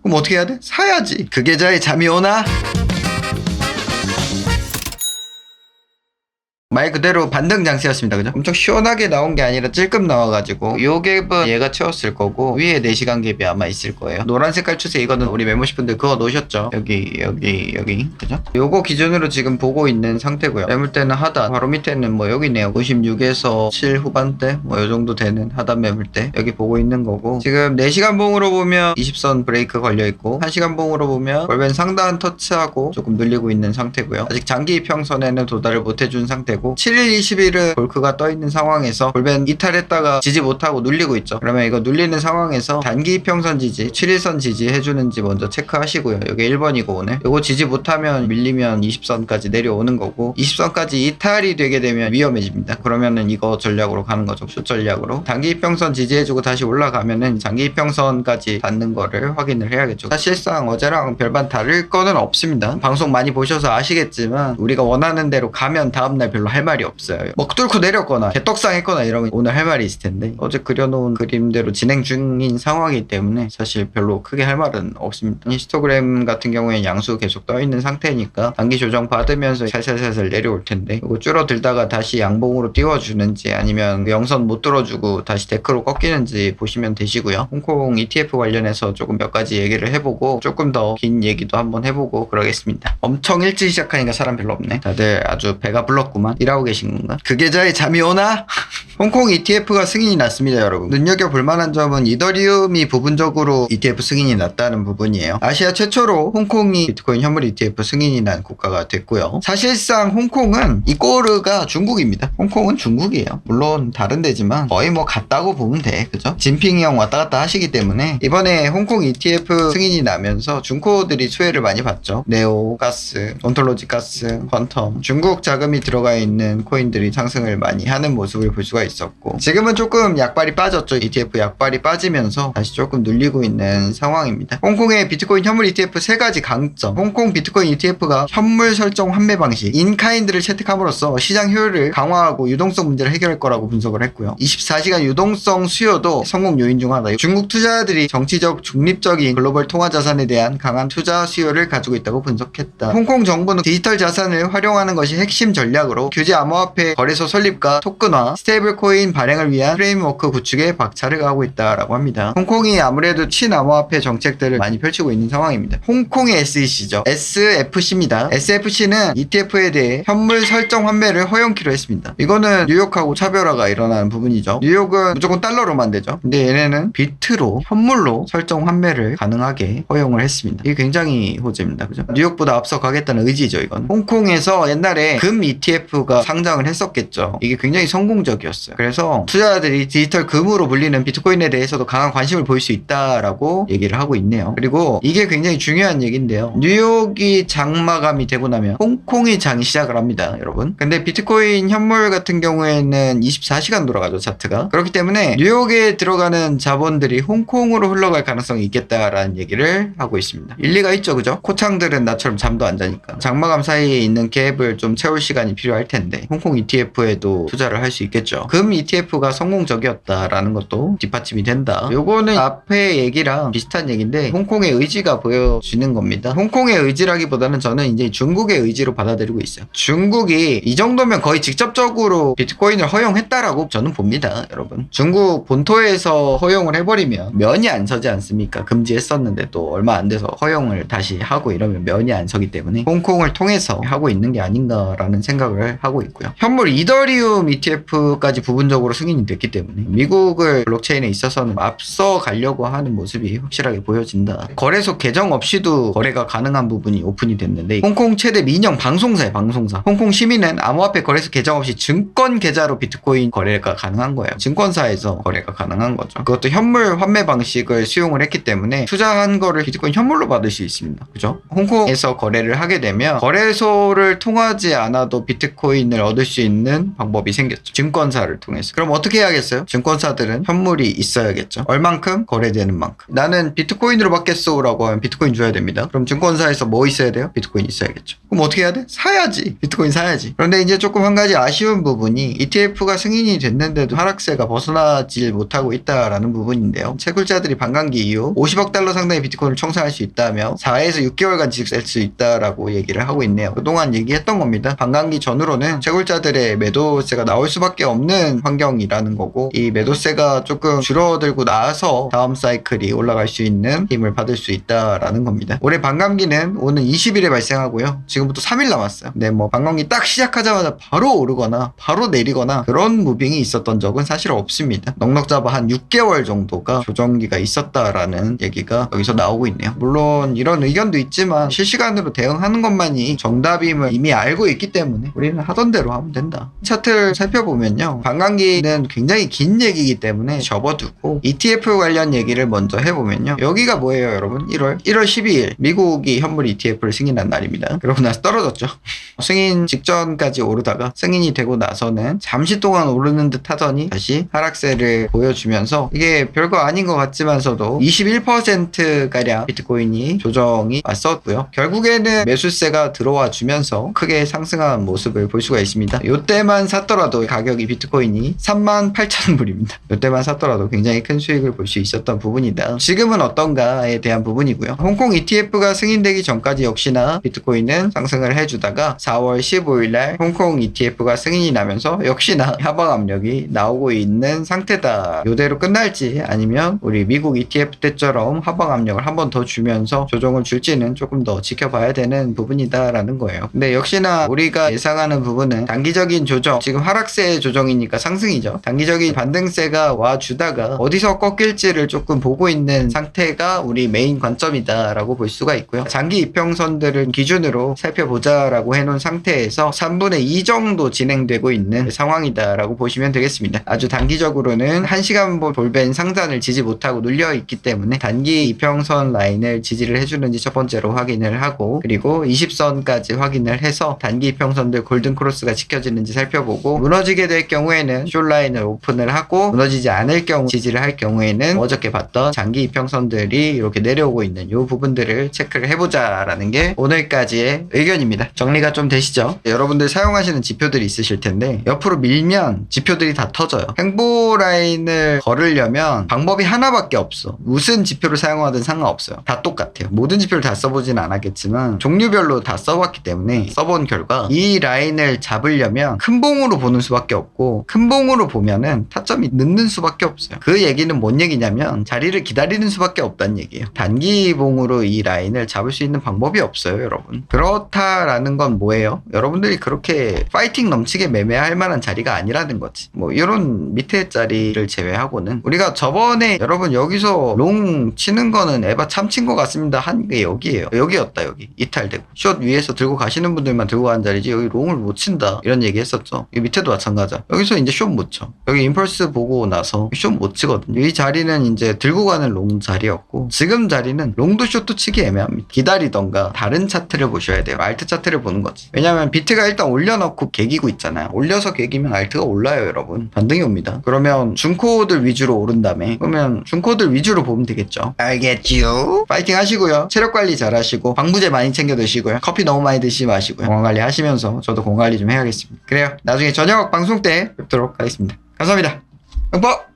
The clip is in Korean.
그럼 어떻게 해야 돼? 사야지. 그 계좌에 잠이 오나? 말 그대로 반등 장세였습니다. 그죠? 엄청 시원하게 나온 게 아니라 찔끔 나와가지고 요 갭은 얘가 채웠을 거고 위에 4시간 갭이 아마 있을 거예요. 노란 색깔 추세 이거는 우리 메모시 분들 그거 놓으셨죠? 여기 그죠? 요거 기준으로 지금 보고 있는 상태고요. 매물대는 하단, 바로 밑에는 뭐 여기 있네요. 56에서 7 후반대 뭐 요 정도 되는 하단 매물대 여기 보고 있는 거고, 지금 4시간 봉으로 보면 20선 브레이크 걸려있고 1시간 봉으로 보면 골반 상단 터치하고 조금 눌리고 있는 상태고요. 아직 장기 이평선에는 도달을 못해준 상태고 7일 20일은 볼크가 떠있는 상황에서 골반 이탈했다가 지지 못하고 눌리고 있죠. 그러면 이거 눌리는 상황에서 단기 이평선 지지, 7일선 지지 해주는지 먼저 체크하시고요. 여기 1번이고 오늘 요거 지지 못하면 밀리면 20선까지 내려오는 거고, 20선까지 이탈이 되게 되면 위험해집니다. 그러면은 이거 전략으로 가는 거죠. 숏 전략으로 단기 이평선 지지해주고 다시 올라가면은 장기 이평선까지 닿는 거를 확인을 해야겠죠. 사실상 어제랑 별반 다를 거는 없습니다. 방송 많이 보셔서 아시겠지만 우리가 원하는 대로 가면 다음날 별로 할 말이 없어요. 먹 뚫고 내렸거나 개떡상 했거나 이러면 오늘 할 말이 있을 텐데, 어제 그려놓은 그림대로 진행 중인 상황이기 때문에 사실 별로 크게 할 말은 없습니다. 히스토그램 같은 경우에 양수 계속 떠있는 상태니까 단기 조정 받으면서 살살살살 내려올 텐데, 이거 줄어들다가 다시 양봉으로 띄워주는지 아니면 영선 못 뚫어주고 다시 데크로 꺾이는지 보시면 되시고요. 홍콩 ETF 관련해서 조금 몇 가지 얘기를 해보고 조금 더 긴 얘기도 한번 해보고 그러겠습니다. 엄청 일찍 시작하니까 사람 별로 없네. 다들 아주 배가 불렀구만. 일하고 계신 건가? 그 계좌에 잠이 오나? 홍콩 ETF가 승인이 났습니다, 여러분. 눈여겨볼 만한 점은 이더리움이 부분적으로 ETF 승인이 났다는 부분이에요. 아시아 최초로 홍콩이 비트코인 현물 ETF 승인이 난 국가가 됐고요. 사실상 홍콩은 이꼬르가 중국입니다. 홍콩은 중국이에요. 물론 다른 데지만 거의 뭐 같다고 보면 돼. 그죠? 진핑이 형 왔다 갔다 하시기 때문에 이번에 홍콩 ETF 승인이 나면서 중코들이 수혜를 많이 봤죠. 네오 가스, 온톨로지 가스, 퀀텀, 중국 자금이 들어가 있는 코인들이 상승을 많이 하는 모습을 볼 수가 있었고, 지금은 조금 약발이 빠졌죠. ETF 약발이 빠지면서 다시 조금 눌리고 있는 상황입니다. 홍콩의 비트코인 현물 ETF 3가지 강점. 홍콩 비트코인 ETF가 현물 설정 환매 방식, 인카인드를 채택함으로써 시장 효율을 강화하고 유동성 문제를 해결할 거라고 분석을 했고요. 24시간 유동성 수요도 성공 요인 중 하나. 중국 투자자들이 정치적 중립적인 글로벌 통화 자산에 대한 강한 투자 수요를 가지고 있다고 분석했다. 홍콩 정부는 디지털 자산을 활용하는 것이 핵심 전략으로 규제 암호화폐 거래소 설립과 토큰화, 스테이블코인 발행을 위한 프레임워크 구축에 박차를 가하고 있다라고 합니다. 홍콩이 아무래도 친암호화폐 정책들을 많이 펼치고 있는 상황입니다. 홍콩의 SEC죠. SFC입니다. SFC는 ETF에 대해 현물 설정 환매를 허용키로 했습니다. 이거는 뉴욕하고 차별화가 일어나는 부분이죠. 뉴욕은 무조건 달러로만 되죠. 근데 얘네는 비트로 현물로 설정 환매를 가능하게 허용을 했습니다. 이게 굉장히 호재입니다. 그죠? 뉴욕보다 앞서 가겠다는 의지죠, 이건. 홍콩에서 옛날에 금 ETF가 상장을 했었겠죠. 이게 굉장히 성공적이었어요. 그래서 투자자들이 디지털 금으로 불리는 비트코인에 대해서도 강한 관심을 보일 수 있다라고 얘기를 하고 있네요. 그리고 이게 굉장히 중요한 얘기인데요. 뉴욕이 장마감이 되고 나면 홍콩이 장이 시작을 합니다, 여러분. 근데 비트코인 현물 같은 경우에는 24시간 돌아가죠, 차트가. 그렇기 때문에 뉴욕에 들어가는 자본들이 홍콩으로 흘러갈 가능성이 있겠다라는 얘기를 하고 있습니다. 일리가 있죠, 그죠? 코창들은 나처럼 잠도 안 자니까 장마감 사이에 있는 갭을 좀 채울 시간이 필요할 텐데 홍콩 ETF에도 투자를 할 수 있겠죠. 금 ETF가 성공적이었다라는 것도 뒷받침이 된다. 요거는 앞에 얘기랑 비슷한 얘기인데 홍콩의 의지가 보여지는 겁니다. 홍콩의 의지라기보다는 저는 이제 중국의 의지로 받아들이고 있어요. 중국이 이 정도면 거의 직접적으로 비트코인을 허용했다라고 저는 봅니다, 여러분. 중국 본토에서 허용을 해버리면 면이 안 서지 않습니까? 금지했었는데 또 얼마 안 돼서 허용을 다시 하고 이러면 면이 안 서기 때문에 홍콩을 통해서 하고 있는 게 아닌가라는 생각을 하고 있고요. 현물 이더리움 ETF까지 부분적으로 승인이 됐기 때문에 미국을 블록체인에 있어서는 앞서 가려고 하는 모습이 확실하게 보여진다. 거래소 계정 없이도 거래가 가능한 부분이 오픈이 됐는데, 홍콩 최대 민영 방송사예요, 방송사. 홍콩 시민은 암호화폐 거래소 계정 없이 증권 계좌로 비트코인 거래가 가능한 거예요. 증권사에서 거래가 가능한 거죠. 그것도 현물 환매 방식을 수용을 했기 때문에 투자한 거를 비트코인 현물로 받을 수 있습니다. 그죠? 홍콩에서 거래를 하게 되면 거래소를 통하지 않아도 비트코인 비트코인을 얻을 수 있는 방법이 생겼죠. 증권사를 통해서. 그럼 어떻게 해야겠어요? 증권사들은 현물이 있어야겠죠. 얼만큼? 거래되는 만큼. 나는 비트코인으로 받겠어 라고 하면 비트코인 줘야 됩니다. 그럼 증권사에서 뭐 있어야 돼요? 비트코인 있어야겠죠. 그럼 어떻게 해야 돼? 사야지. 비트코인 사야지. 그런데 이제 조금 한 가지 아쉬운 부분이 ETF가 승인이 됐는데도 하락세가 벗어나질 못하고 있다라는 부분인데요. 채굴자들이 반감기 이후 50억 달러 상당의 비트코인을 청산할 수 있다며 4에서 6개월간 지급될 수 있다라고 얘기를 하고 있네요. 그동안 얘기했던 겁니다. 반감기 전후로는 채굴자들의 매도세가 나올 수밖에 없는 환경이라는 거고, 이 매도세가 조금 줄어들고 나서 다음 사이클이 올라갈 수 있는 힘을 받을 수 있다라는 겁니다. 올해 반감기는 오는 20일에 발생하고요. 지금부터 3일 남았어요. 근데 뭐 반감기 딱 시작하자마자 바로 오르거나 바로 내리거나 그런 무빙이 있었던 적은 사실 없습니다. 넉넉 잡아 한 6개월 정도가 조정기가 있었다라는 얘기가 여기서 나오고 있네요. 물론 이런 의견도 있지만 실시간으로 대응하는 것만이 정답임을 이미 알고 있기 때문에 우리는 하던 대로 하면 된다. 차트를 살펴보면요, 반감기는 굉장히 긴 얘기이기 때문에 접어두고 ETF 관련 얘기를 먼저 해보면요, 여기가 뭐예요 여러분? 1월 12일 미국이 현물 ETF를 승인한 날입니다. 그러고 나서 떨어졌죠. 승인 직전까지 오르다가 승인이 되고 나서는 잠시 동안 오르는 듯 하더니 다시 하락세를 보여주면서, 이게 별거 아닌 것 같지만서도 21%가량 비트코인이 조정이 왔었고요. 결국에는 매수세가 들어와 주면서 크게 상승한 모습을 볼 수가 있습니다. 이때만 샀더라도 가격이 비트코인이 38,000불입니다. 이때만 샀더라도 굉장히 큰 수익을 볼 수 있었던 부분이다. 지금은 어떤가에 대한 부분이고요. 홍콩 ETF가 승인되기 전까지 역시나 비트코인은 상승을 해주다가 4월 15일 날 홍콩 ETF가 승인이 나면서 역시나 하방 압력이 나오고 있는 상태다. 이대로 끝날지 아니면 우리 미국 ETF 때처럼 하방 압력을 한 번 더 주면서 조정을 줄지는 조금 더 지켜봐야 되는 부분이다라는 거예요. 근데 역시나 우리가 예상하는 부분은 단기적인 조정, 지금 하락세 조정이니까 상승이죠. 단기적인 반등세가 와주다가 어디서 꺾일지를 조금 보고 있는 상태가 우리 메인 관점이다라고 볼 수가 있고요. 장기 이평선들을 기준으로 살펴보자라고 해놓은 상태에서 3분의 2 정도 진행되고 있는 상황이다라고 보시면 되겠습니다. 아주 단기적으로는 1시간 볼벤 상단을 지지 못하고 눌려있기 때문에 단기 이평선 라인을 지지를 해주는지 첫 번째로 확인을 하고, 그리고 20선까지 확인을 해서 단기 이평선들 골든크로스가 지켜지는지 살펴보고, 무너지게 될 경우에는 숏라인을 오픈을 하고, 무너지지 않을 경우 지지를 할 경우에는 어저께 봤던 장기 이평선들이 이렇게 내려오고 있는 이 부분들을 체크를 해보자라는 게 오늘까지의 의견입니다. 정리가 좀 되시죠? 여러분들 사용하시는 지표들이 있으실 텐데 옆으로 밀면 지표들이 다 터져요. 횡보 라인을 걸으려면 방법이 하나밖에 없어. 무슨 지표를 사용하든 상관없어요. 다 똑같아요. 모든 지표를 다 써보진 않았겠지만 종류별로 다 써봤기 때문에 써본 결과 이 라인을 잡으려면 큰 봉으로 보는 수밖에 없고, 큰 봉으로 보면은 타점이 늦는 수밖에 없어요. 그 얘기는 뭔 얘기냐면 자리를 기다리는 수밖에 없다는 얘기예요. 단기 봉으로 이 라인을 잡을 수 있는 방법이 없어요 여러분. 그렇다라는 건 뭐예요? 여러분들이 그렇게 파이팅 넘치게 매매할 만한 자리가 아니라는 거지. 뭐 이런 밑에 자리를 제외하고는, 우리가 저번에 여러분 여기서 롱 치는 거는 에바 참친 것 같습니다 한 게 여기예요. 여기였다. 여기 이탈되고 숏 위에서 들고 가시는 분들만 들고 가는 자리지 여기 롱을 못 친다 이런 얘기 했었죠. 이 밑에도 마찬가지야. 여기서 이제 숏 못 쳐. 여기 임펄스 보고 나서 숏 못 치거든요. 이 자리는 이제 들고 가는 롱 자리였고, 지금 자리는 롱도 숏도 치기 애매합니다. 기다리던가 다른 차트를 보셔야 돼요. 알트 차트를 보는 거지. 왜냐면 비트가 일단 올려놓고 개기고 있잖아요. 올려서 개기면 알트가 올라요 여러분. 반등이 옵니다. 그러면 중코들 위주로 오른 다음에, 그러면 중코들 위주로 보면 되겠죠. 알겠지요? 파이팅 하시고요. 체력 관리 잘 하시고 방부제 많이 챙겨 드시고요. 커피 너무 많이 드시지 마시고요. 건강 관리 하시면서 저도 건강 관리 좀 해야겠습니다. 그래요. 나중에 저녁 방송 때 뵙도록 하겠습니다. 감사합니다. 흠뻑!